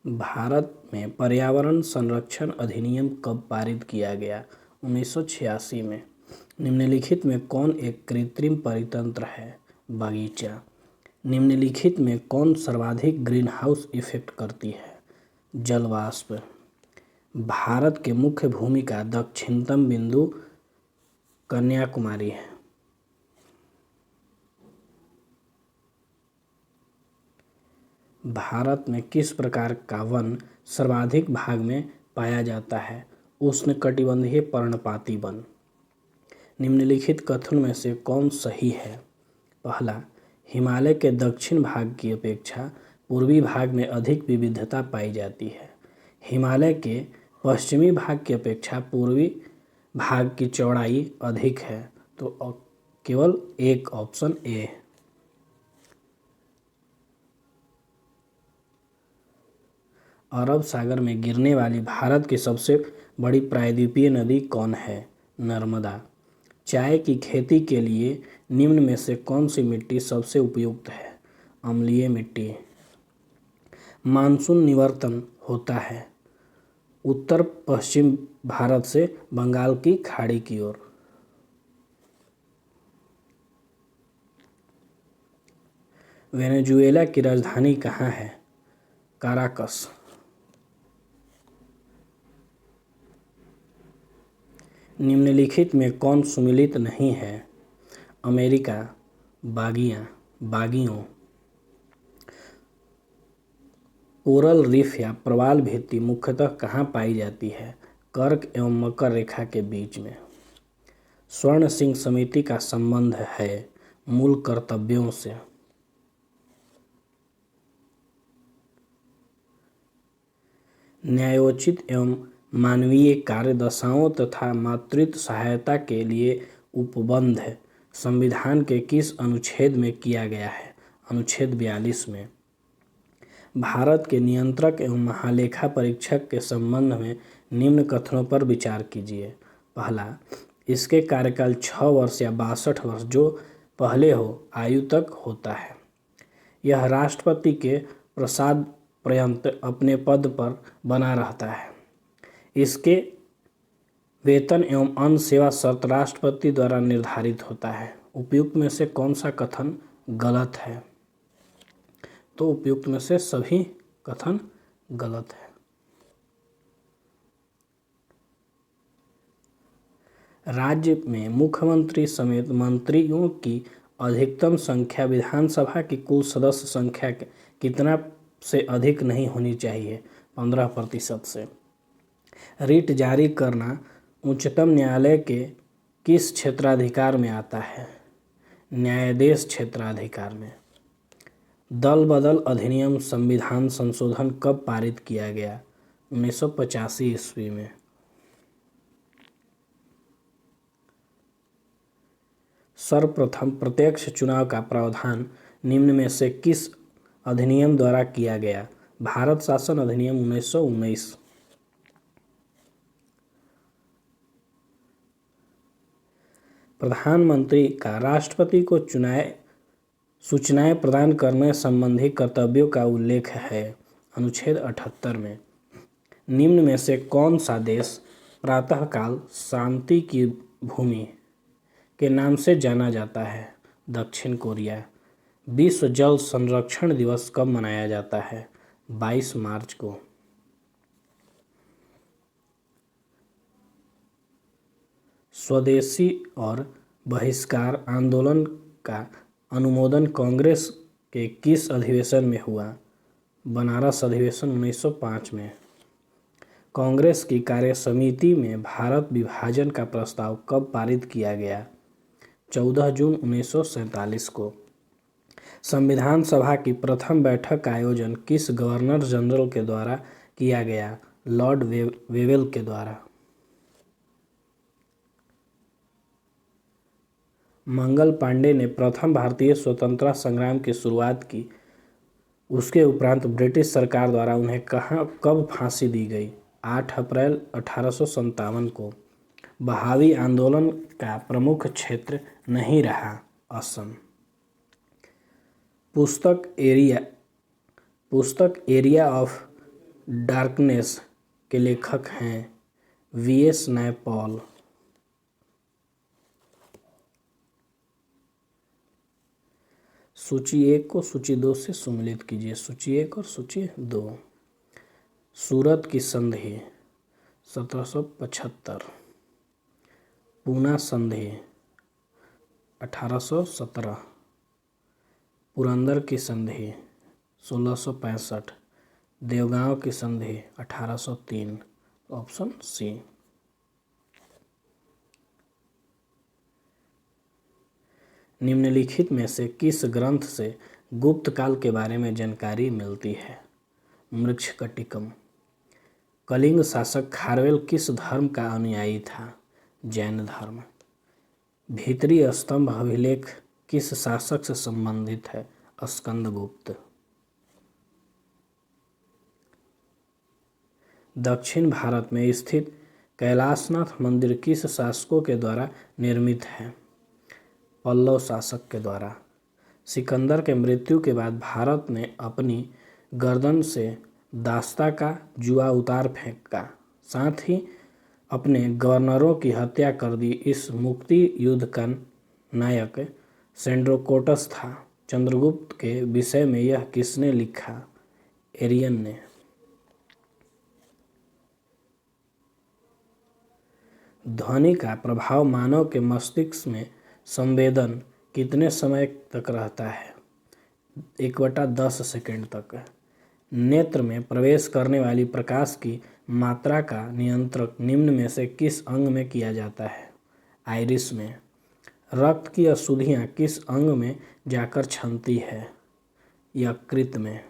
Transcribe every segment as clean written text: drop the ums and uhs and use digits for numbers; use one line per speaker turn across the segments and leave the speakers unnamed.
भारत में पर्यावरण संरक्षण अधिनियम कब पारित किया गया? 1986 में। निम्नलिखित में कौन एक कृत्रिम परितंत्र है? बगीचा। निम्नलिखित में कौन सर्वाधिक ग्रीन हाउस इफेक्ट करती है? जलवाष्प। भारत के मुख्य भूमि का दक्षिणतम बिंदु कन्याकुमारी है। भारत में किस प्रकार का वन सर्वाधिक भाग में पाया जाता है? उष्णकटिबंधीय पर्णपाती वन। निम्नलिखित कथन में से कौन सही है? पहला, हिमालय के दक्षिण भाग की अपेक्षा पूर्वी भाग में अधिक विविधता पाई जाती है। हिमालय के पश्चिमी भाग की अपेक्षा पूर्वी भाग की चौड़ाई अधिक है। तो केवल एक ऑप्शन ए। अरब सागर में गिरने वाली भारत की सबसे बड़ी प्रायद्वीपीय नदी कौन है? नर्मदा। चाय की खेती के लिए निम्न में से कौन सी मिट्टी सबसे उपयुक्त है? अम्लीय मिट्टी। मानसून निवर्तन होता है उत्तर पश्चिम भारत से बंगाल की खाड़ी की ओर। वेनेजुएला की राजधानी कहाँ है? काराकस। निम्नलिखित में कौन सुमेलित नहीं है? अमेरिका बागियों। कोरल रीफ या प्रवाल भित्ति मुख्यतः कहाँ पाई जाती है? कर्क एवं मकर रेखा के बीच में। स्वर्ण सिंह समिति का संबंध है मूल कर्तव्यों से। न्यायोचित एवं मानवीय कार्य दशाओं तथा मातृत्व सहायता के लिए उपबंध संविधान के किस अनुच्छेद में किया गया है? अनुच्छेद 42 में। भारत के नियंत्रक एवं महालेखा परीक्षक के संबंध में निम्न कथनों पर विचार कीजिए। पहला, इसके कार्यकाल 6 वर्ष या 62 वर्ष जो पहले हो आयु तक होता है। यह राष्ट्रपति के प्रसाद पर्यंत अपने पद पर बना रहता है। इसके वेतन एवं अन्य सेवा शर्त राष्ट्रपति द्वारा निर्धारित होता है। उपयुक्त में से कौन सा कथन गलत है? तो उपयुक्त में से सभी कथन गलत है। राज्य में मुख्यमंत्री समेत मंत्रियों की अधिकतम संख्या विधानसभा की कुल सदस्य संख्या कितना से अधिक नहीं होनी चाहिए? 15% से। रिट जारी करना उच्चतम न्यायालय के किस क्षेत्राधिकार में आता है? न्यायाधीश क्षेत्राधिकार में। दल बदल अधिनियम संविधान संशोधन कब पारित किया गया? 1985 ईस्वी में। सर्वप्रथम प्रत्यक्ष चुनाव का प्रावधान निम्न में से किस अधिनियम द्वारा किया गया? भारत शासन अधिनियम 1919। प्रधानमंत्री का राष्ट्रपति को सूचनाएं प्रदान करने संबंधी कर्तव्यों का उल्लेख है अनुच्छेद 78 में। निम्न में से कौन सा देश प्रातःकाल शांति की भूमि के नाम से जाना जाता है? दक्षिण कोरिया। विश्व जल संरक्षण दिवस कब मनाया जाता है? 22 मार्च को। स्वदेशी और बहिष्कार आंदोलन का अनुमोदन कांग्रेस के किस अधिवेशन में हुआ? बनारस अधिवेशन 1905 में। कांग्रेस की कार्य समिति में भारत विभाजन का प्रस्ताव कब पारित किया गया? 14 जून 1947 को। संविधान सभा की प्रथम बैठक का आयोजन किस गवर्नर जनरल के द्वारा किया गया? लॉर्ड वेवेल के द्वारा। मंगल पांडे ने प्रथम भारतीय स्वतंत्रता संग्राम की शुरुआत की। उसके उपरांत ब्रिटिश सरकार द्वारा उन्हें कब फांसी दी गई? 8 अप्रैल 1857 को। बहावी आंदोलन का प्रमुख क्षेत्र नहीं रहा असम। पुस्तक एरिया ऑफ डार्कनेस के लेखक हैं वीएस नायपॉल। सूची 1 को सूची 2 से सम्मिलित कीजिए। सूची 1 और सूची 2। सूरत की संधि 1775, पूना संधि 1817, पुरंदर की संधि 1665, देवगांव की संधि 1803। Option C. निम्नलिखित में से किस ग्रंथ से गुप्त काल के बारे में जानकारी मिलती है? मृच्छकटिकम। कलिंग शासक खारवेल किस धर्म का अनुयायी था? जैन धर्म। भीतरी स्तंभ अभिलेख किस शासक से संबंधित है? स्कंदगुप्त। दक्षिण भारत में स्थित कैलाशनाथ मंदिर किस शासकों के द्वारा निर्मित है? पल्लव शासक के द्वारा। सिकंदर के मृत्यु के बाद भारत ने अपनी गर्दन से दास्ता का जुआ उतार फेंका, साथ ही अपने गवर्नरों की हत्या कर दी। इस मुक्ति युद्ध का नायक सेंड्रोकोटस था। चंद्रगुप्त के विषय में यह किसने लिखा? एरियन ने। ध्वनि का प्रभाव मानव के मस्तिष्क में संवेदन कितने समय तक रहता है? 1/10 सेकंड तक। नेत्र में प्रवेश करने वाली प्रकाश की मात्रा का नियंत्रण निम्न में से किस अंग में किया जाता है? आइरिस में। रक्त की अशुद्धियाँ किस अंग में जाकर छनती है? यकृत में।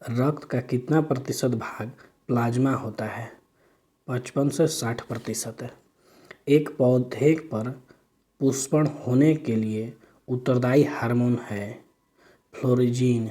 रक्त का कितना प्रतिशत भाग प्लाज्मा होता है? 55 से 60%। एक पौधे पर पुष्पण होने के लिए उत्तरदायी हार्मोन है फ्लोरिजीन।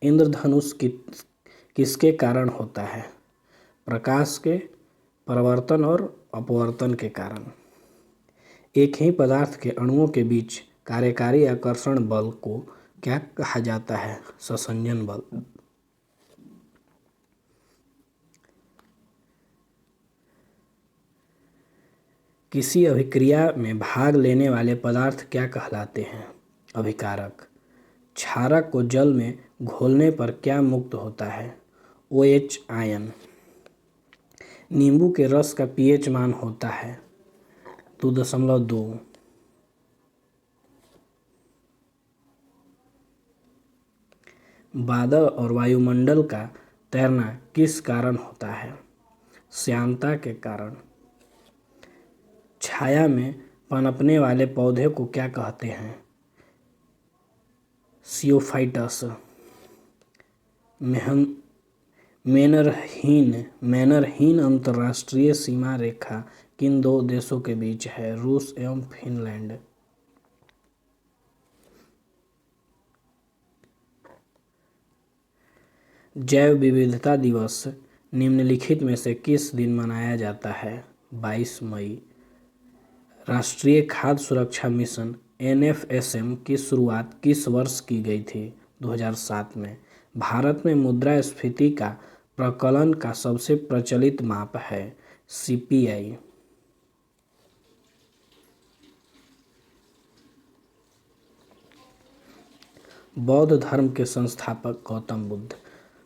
इंद्रधनुष किसके कारण होता है? प्रकाश के परावर्तन और अपवर्तन के कारण। एक ही पदार्थ के अणुओं के बीच कार्यकारी आकर्षण बल को क्या कहा जाता है? संसंजन बल। किसी अभिक्रिया में भाग लेने वाले पदार्थ क्या कहलाते हैं? अभिकारक। क्षारक को जल में घोलने पर क्या मुक्त होता है? OH ion. नींबू के रस का pH मान होता है 2.2। बादल और वायुमंडल का तैरना किस कारण होता है? श्यानता के कारण। छाया में पनपने वाले पौधे को क्या कहते हैं? सियोफाइटस। मैनरहीन अंतर्राष्ट्रीय सीमा रेखा किन दो देशों के बीच है? रूस एवं फिनलैंड। जैव विविधता दिवस निम्नलिखित में से किस दिन मनाया जाता है? 22 मई। राष्ट्रीय खाद्य सुरक्षा मिशन NFSM की शुरुआत किस वर्ष की गई थी? 2007 में। भारत में मुद्रास्फीति का प्रकलन का सबसे प्रचलित माप है CPI। बौद्ध धर्म के संस्थापक गौतम बुद्ध।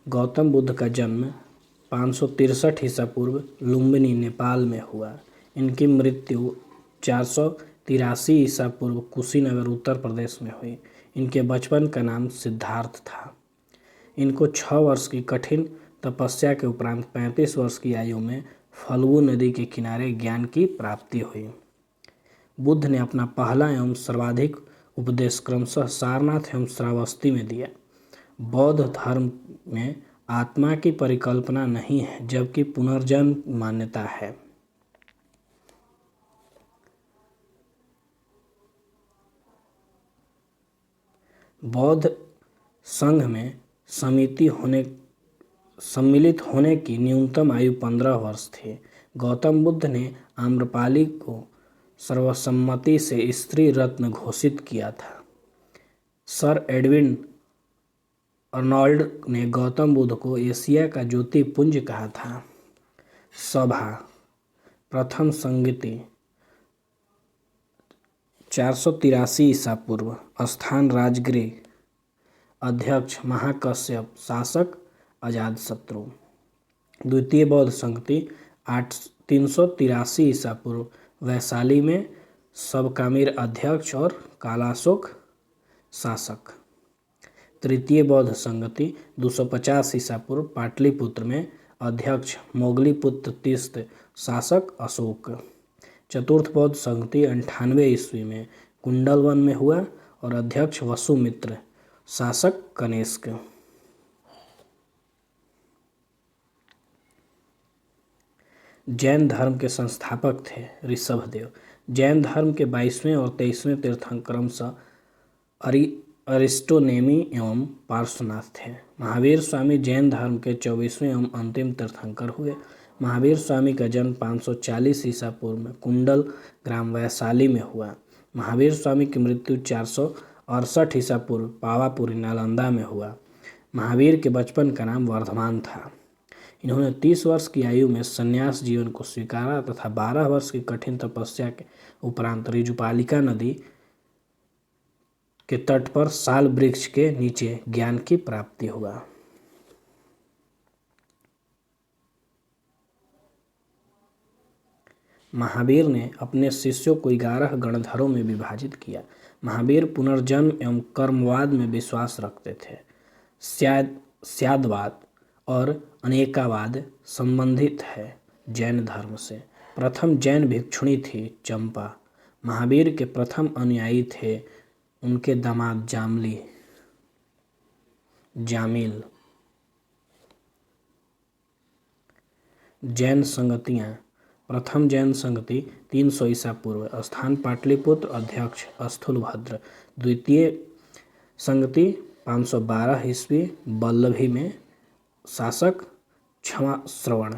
गौतम बुद्ध का जन्म 563 ईसा पूर्व लुम्बिनी नेपाल में हुआ। इनकी मृत्यु 483 ईसा पूर्व कुशीनगर उत्तर प्रदेश में हुई। इनके बचपन का नाम सिद्धार्थ था। इनको 6 वर्ष की कठिन तपस्या के उपरांत 35 वर्ष की आयु में फल्गु नदी के किनारे ज्ञान की प्राप्ति हुई। बुद्ध ने अपना पहला एवं सर्वाधिक उपदेश क्रमशः सारनाथ एवं श्रावस्ती में दिया। बौद्ध धर्म में आत्मा की परिकल्पना नहीं है, जबकि पुनर्जन्म मान्यता है। बौद्ध संघ में सम्मिलित होने की न्यूनतम आयु 15 वर्ष थी। गौतम बुद्ध ने आम्रपाली को सर्वसम्मति से स्त्री रत्न घोषित किया था। सर एडविन अर्नोल्ड ने गौतम बुद्ध को एशिया का ज्योतिपुंज कहा था। सभा प्रथम संगति 483 ईसा पूर्व। स्थान राजगृह। अध्यक्ष महाकश्यप। शासक अजातशत्रु। द्वितीय बौद्ध संगति 383 ईसा पूर्व। वैशाली में सबकामिर अध्यक्ष और कालाशोक शासक। तृतीय बौद्ध संगति 250 ईसा पूर्व। पाटलिपुत्र में अध्यक्ष मोगलीपुत्र तीस्थ, शासक अशोक। चतुर्थ बौद्ध संगति 98 ईस्वी में कुंडलवन में हुआ और अध्यक्ष वसुमित्र, शासक कनिष्क। जैन धर्म के संस्थापक थे ऋषभदेव। जैन धर्म के 22वें और 23वें तीर्थंकर क्रमशः अरिस्टोनेमी एवं पार्श्वनाथ थे। महावीर स्वामी जैन धर्म के 24वें एवं अंतिम तीर्थंकर हुए। महावीर स्वामी का जन्म 540 ईसा पूर्व में कुंडल ग्राम वैशाली में हुआ। महावीर स्वामी की मृत्यु 468 ईसा पूर्व पावापुरी नालंदा में हुआ। महावीर के बचपन का नाम वर्धमान था। इन्होंने 30 वर्ष की आयु में संन्यास जीवन को स्वीकारा तथा 12 वर्ष की कठिन तपस्या के उपरांत ऋजुपालिका नदी के तट पर साल वृक्ष के नीचे ज्ञान की प्राप्ति हुआ। महावीर ने अपने शिष्यों को 11 गणधरों में विभाजित किया। महावीर पुनर्जन्म एवं कर्मवाद में विश्वास रखते थे। स्यादवाद और अनेकावाद संबंधित है जैन धर्म से। प्रथम जैन भिक्षुणी थी चंपा। महावीर के प्रथम अनुयायी थे उनके दामाद जामिल। जैन संगतियाँ। प्रथम जैन संगति 300 ईसा पूर्व। स्थान पाटलिपुत्र। अध्यक्ष स्थूलभद्र। द्वितीय संगति 512 ईस्वी वल्लभी में। शासक क्षमाश्रवण।